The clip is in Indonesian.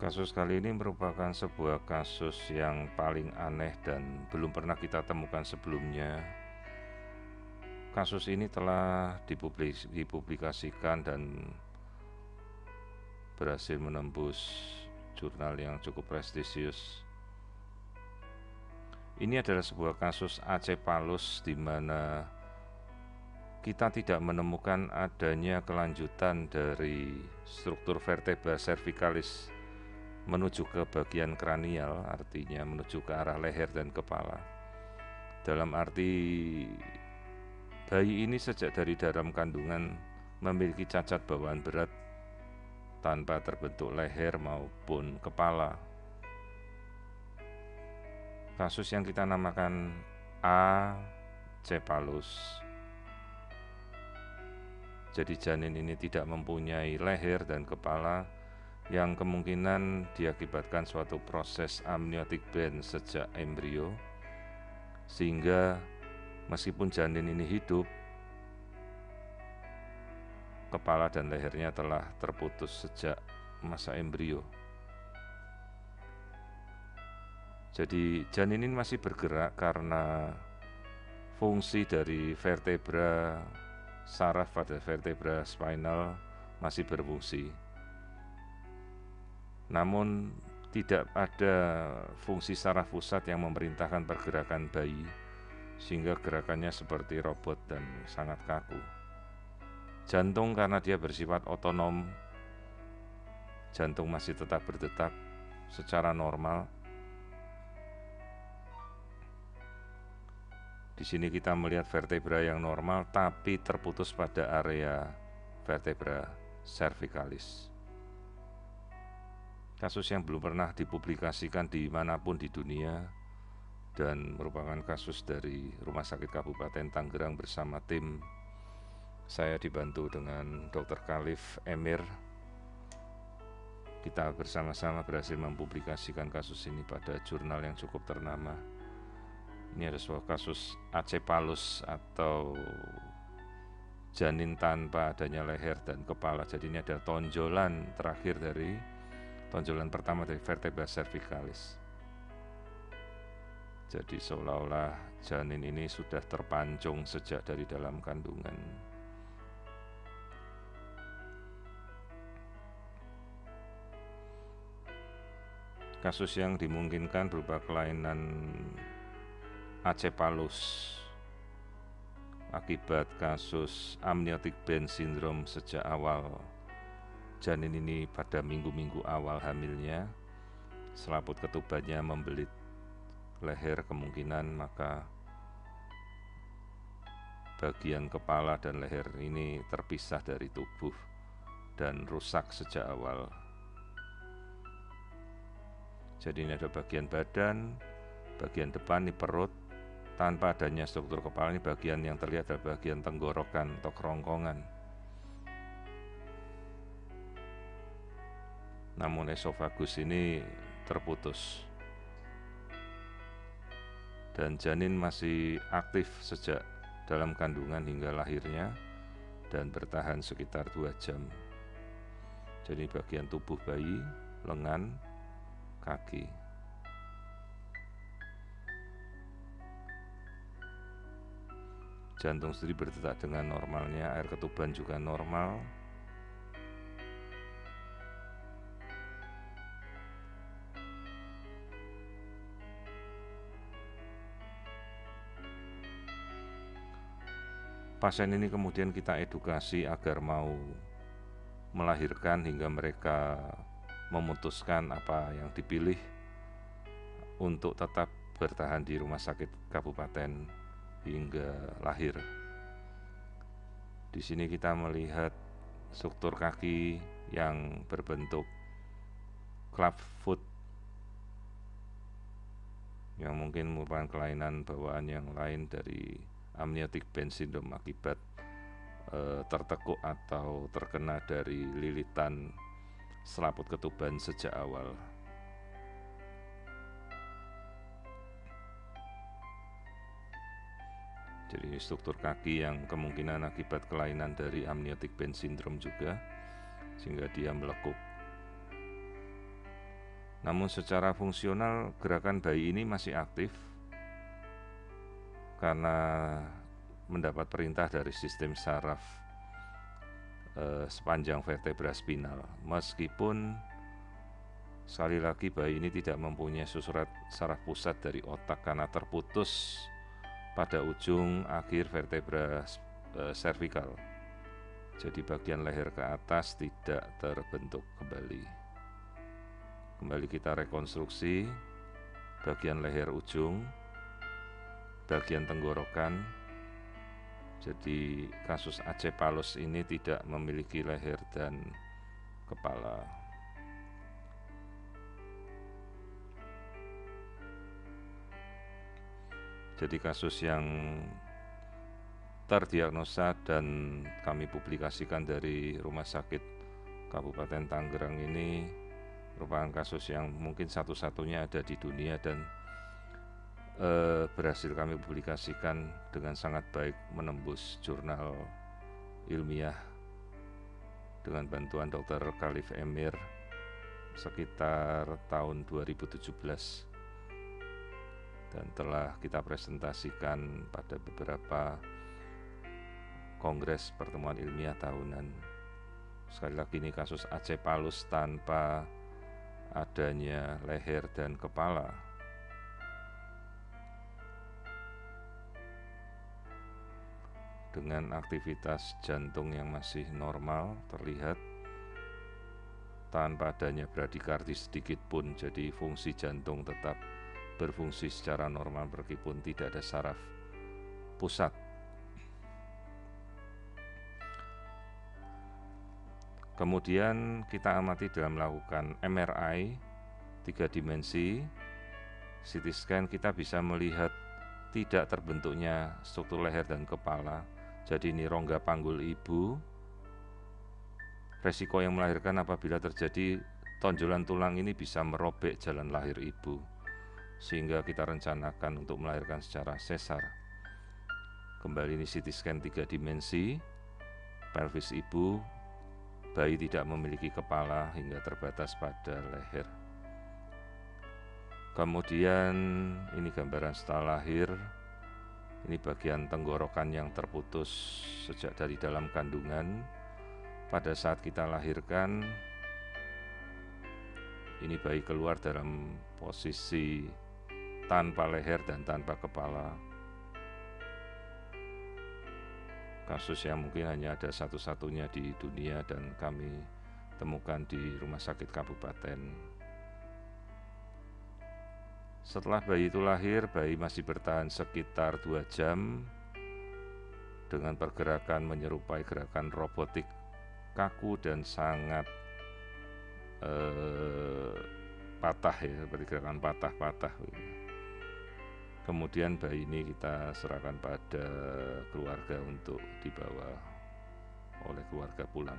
Kasus kali ini merupakan sebuah kasus yang paling aneh dan belum pernah kita temukan sebelumnya. Kasus ini telah dipublikasikan dan berhasil menembus jurnal yang cukup prestisius. Ini adalah sebuah kasus Acephalus di mana kita tidak menemukan adanya kelanjutan dari struktur vertebra cervicalis menuju ke bagian kranial, artinya menuju ke arah leher dan kepala. Dalam arti bayi ini sejak dari dalam kandungan memiliki cacat bawaan berat tanpa terbentuk leher maupun kepala. Kasus yang kita namakan Acephalus. Jadi janin ini tidak mempunyai leher dan kepala, yang kemungkinan diakibatkan suatu proses amniotic bend sejak embrio, sehingga meskipun janin ini hidup, kepala dan lehernya telah terputus sejak masa embrio. Jadi janin ini masih bergerak karena fungsi dari vertebra saraf pada vertebra spinal masih berfungsi. Namun tidak ada fungsi saraf pusat yang memerintahkan pergerakan bayi, sehingga gerakannya seperti robot dan sangat kaku. Jantung karena dia bersifat otonom, jantung masih tetap berdetak secara normal. Di sini kita melihat vertebra yang normal tapi terputus pada area vertebra cervicalis. Kasus yang belum pernah dipublikasikan dimanapun di dunia dan merupakan kasus dari Rumah Sakit Kabupaten Tangerang bersama tim. Saya dibantu dengan Dr. Khalif Emir. Kita bersama-sama berhasil mempublikasikan kasus ini pada jurnal yang cukup ternama. Ini adalah sebuah kasus Acephalus atau janin tanpa adanya leher dan kepala. Jadi ini adalah tonjolan terakhir dari tonjolan pertama dari vertebra cervicalis. Jadi seolah-olah janin ini sudah terpancung sejak dari dalam kandungan. Kasus yang dimungkinkan berupa kelainan Acephalus akibat kasus amniotic bend syndrome sejak awal janin ini pada minggu-minggu awal hamilnya. Selaput ketubannya membelit leher kemungkinan, maka bagian kepala dan leher ini terpisah dari tubuh dan rusak sejak awal. Jadi ini ada bagian badan, bagian depan ini perut, tanpa adanya struktur kepala. Ini bagian yang terlihat adalah bagian tenggorokan atau kerongkongan. Namun esofagus ini terputus. Dan janin masih aktif sejak dalam kandungan hingga lahirnya dan bertahan sekitar 2 jam. Jadi bagian tubuh bayi, lengan, kaki. Jantung sendiri berdetak dengan normalnya, air ketuban juga normal. Pasien ini kemudian kita edukasi agar mau melahirkan hingga mereka memutuskan apa yang dipilih untuk tetap bertahan di rumah sakit kabupaten hingga lahir. Di sini kita melihat struktur kaki yang berbentuk club foot, yang mungkin merupakan kelainan bawaan yang lain dari amniotic bend syndrome akibat tertekuk atau terkena dari lilitan selaput ketuban sejak awal. Jadi struktur kaki yang kemungkinan akibat kelainan dari amniotic bend syndrome juga, sehingga dia melekuk. Namun secara fungsional gerakan bayi ini masih aktif karena mendapat perintah dari sistem saraf sepanjang vertebra spinal. Meskipun sekali lagi bayi ini tidak mempunyai susuran saraf pusat dari otak karena terputus pada ujung akhir vertebra cervical. Jadi bagian leher ke atas tidak terbentuk kembali. Kembali kita rekonstruksi bagian leher ujung, bagian tenggorokan. Jadi kasus acephalus ini tidak memiliki leher dan kepala. Jadi kasus yang terdiagnosa dan kami publikasikan dari Rumah Sakit Kabupaten Tangerang ini merupakan kasus yang mungkin satu-satunya ada di dunia dan berhasil kami publikasikan dengan sangat baik menembus jurnal ilmiah dengan bantuan Dr. Khalif Emir sekitar tahun 2017 dan telah kita presentasikan pada beberapa kongres pertemuan ilmiah tahunan. Sekali lagi ini kasus acephalus tanpa adanya leher dan kepala. Dengan aktivitas jantung yang masih normal terlihat tanpa adanya bradikardi sedikit pun, jadi fungsi jantung tetap berfungsi secara normal meskipun tidak ada saraf pusat. Kemudian kita amati dalam melakukan MRI 3 dimensi, CT scan kita bisa melihat tidak terbentuknya struktur leher dan kepala. Jadi ini rongga panggul ibu. Resiko yang melahirkan apabila terjadi tonjolan tulang ini bisa merobek jalan lahir ibu, sehingga kita rencanakan untuk melahirkan secara sesar. Kembali ini CT scan 3 dimensi, pelvis ibu, bayi tidak memiliki kepala hingga terbatas pada leher. Kemudian ini gambaran setelah lahir. Ini bagian tenggorokan yang terputus sejak dari dalam kandungan. Pada saat kita lahirkan, ini bayi keluar dalam posisi tanpa leher dan tanpa kepala. Kasus yang mungkin hanya ada satu-satunya di dunia dan kami temukan di Rumah Sakit Kabupaten. Setelah bayi itu lahir, bayi masih bertahan sekitar 2 jam dengan pergerakan menyerupai gerakan robotik kaku dan sangat patah ya, seperti gerakan patah-patah. Kemudian bayi ini kita serahkan pada keluarga untuk dibawa oleh keluarga pulang.